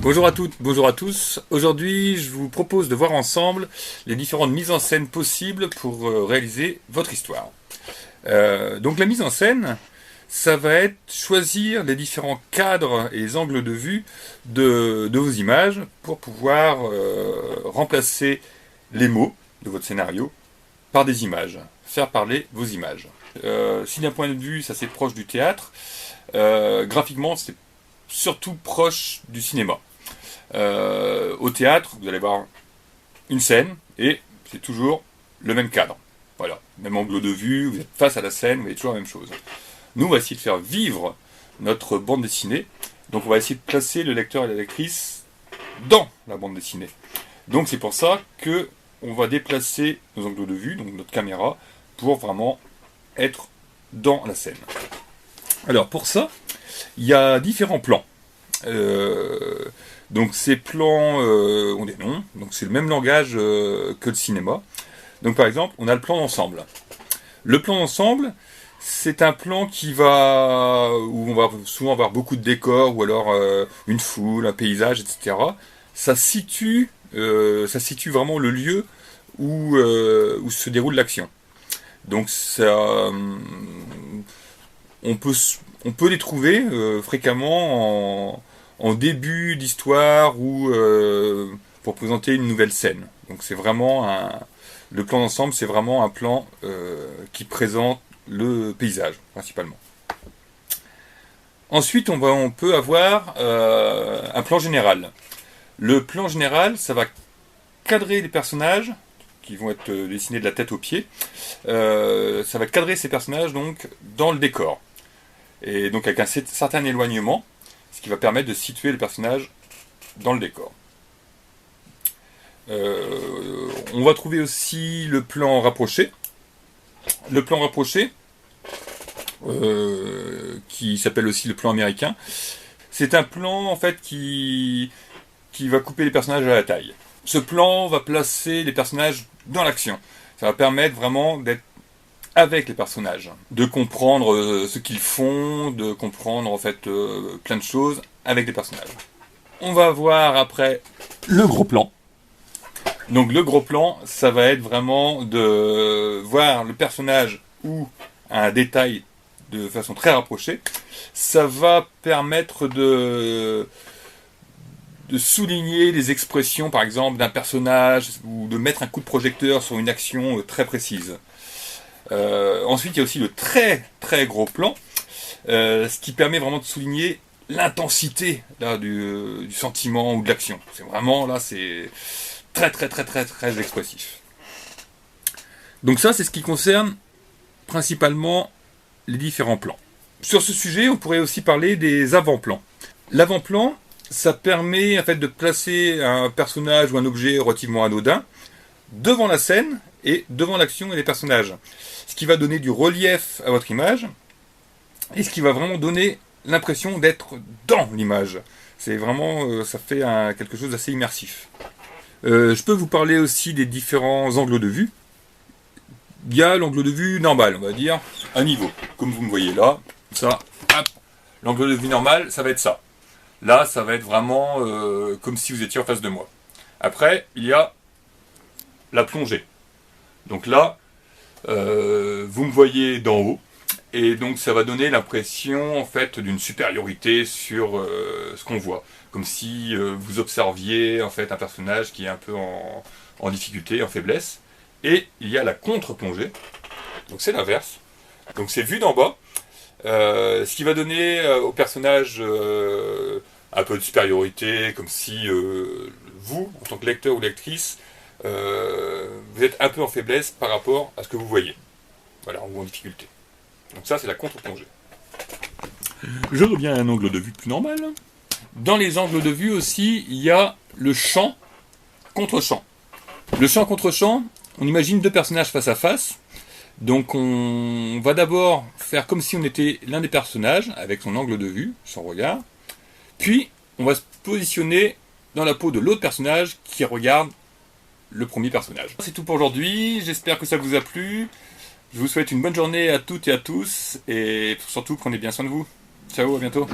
Bonjour à toutes, bonjour à tous. Aujourd'hui, je vous propose de voir ensemble les différentes mises en scène possibles pour réaliser votre histoire. Donc la mise en scène, ça va être choisir les différents cadres et les angles de vue de vos images pour pouvoir remplacer les mots de votre scénario par des images, faire parler vos images. Si d'un point de vue, ça c'est proche du théâtre, graphiquement c'est surtout proche du cinéma. Au théâtre, vous allez voir une scène et c'est toujours le même cadre. Voilà, même angle de vue, vous êtes face à la scène, vous voyez toujours la même chose. Nous, on va essayer de faire vivre notre bande dessinée. Donc on va essayer de placer le lecteur et la lectrice dans la bande dessinée. Donc c'est pour ça que on va déplacer nos angles de vue, donc notre caméra, pour vraiment être dans la scène. Alors pour ça, il y a différents plans. Donc ces plans ont des noms, donc c'est le même langage que le cinéma. Donc par exemple, on a le plan d'ensemble. Le plan d'ensemble, c'est un plan où on va souvent avoir beaucoup de décors, ou alors une foule, un paysage, etc. Ça situe vraiment le lieu où se déroule l'action. Donc ça, on peut les trouver fréquemment en début d'histoire ou pour présenter une nouvelle scène. Donc c'est vraiment le plan d'ensemble, c'est vraiment un plan qui présente le paysage principalement. Ensuite, on peut avoir un plan général. Le plan général, ça va cadrer les personnages qui vont être dessinés de la tête aux pieds. Ça va cadrer ces personnages donc dans le décor. Et donc avec un certain éloignement, ce qui va permettre de situer le personnage dans le décor. On va trouver aussi le plan rapproché. Le plan rapproché, qui s'appelle aussi le plan américain, c'est un plan en fait qui va couper les personnages à la taille. Ce plan va placer les personnages dans l'action. Ça va permettre vraiment d'être avec les personnages, de comprendre ce qu'ils font, de comprendre en fait plein de choses avec les personnages. On va voir après le gros plan. Donc le gros plan, ça va être vraiment de voir le personnage ou un détail de façon très rapprochée. Ça va permettre de souligner les expressions, par exemple, d'un personnage ou de mettre un coup de projecteur sur une action très précise. Ensuite, il y a aussi le très très gros plan, ce qui permet vraiment de souligner l'intensité là, du sentiment ou de l'action. C'est vraiment là, c'est très très très très très expressif. Donc ça, c'est ce qui concerne principalement les différents plans. Sur ce sujet, on pourrait aussi parler des avant-plans. L'avant-plan, ça permet en fait de placer un personnage ou un objet relativement anodin devant la scène et devant l'action et les personnages. Ce qui va donner du relief à votre image et ce qui va vraiment donner l'impression d'être dans l'image. C'est vraiment, ça fait quelque chose d'assez immersif. Je peux vous parler aussi des différents angles de vue. Il y a l'angle de vue normal, on va dire, à niveau. Comme vous me voyez là, ça, hop, l'angle de vue normal, ça va être ça. Là, ça va être vraiment comme si vous étiez en face de moi. Après, il y a la plongée. Donc là, vous me voyez d'en haut, et donc ça va donner l'impression en fait d'une supériorité sur ce qu'on voit, comme si vous observiez en fait un personnage qui est un peu en difficulté, en faiblesse. Et il y a la contre-plongée, donc c'est l'inverse. Donc c'est vu d'en bas, ce qui va donner au personnage un peu de supériorité, comme si vous, en tant que lecteur ou lectrice, vous êtes un peu en faiblesse par rapport à ce que vous voyez. Voilà, ou en difficulté. Donc ça, c'est la contre-plongée. Je reviens à un angle de vue plus normal. Dans les angles de vue aussi, il y a le champ contre champ. Le champ contre champ, on imagine deux personnages face à face. Donc on va d'abord faire comme si on était l'un des personnages, avec son angle de vue, son regard. Puis, on va se positionner dans la peau de l'autre personnage qui regarde le premier personnage. C'est tout pour aujourd'hui, j'espère que ça vous a plu. Je vous souhaite une bonne journée à toutes et à tous, et surtout prenez bien soin de vous. Ciao, à bientôt.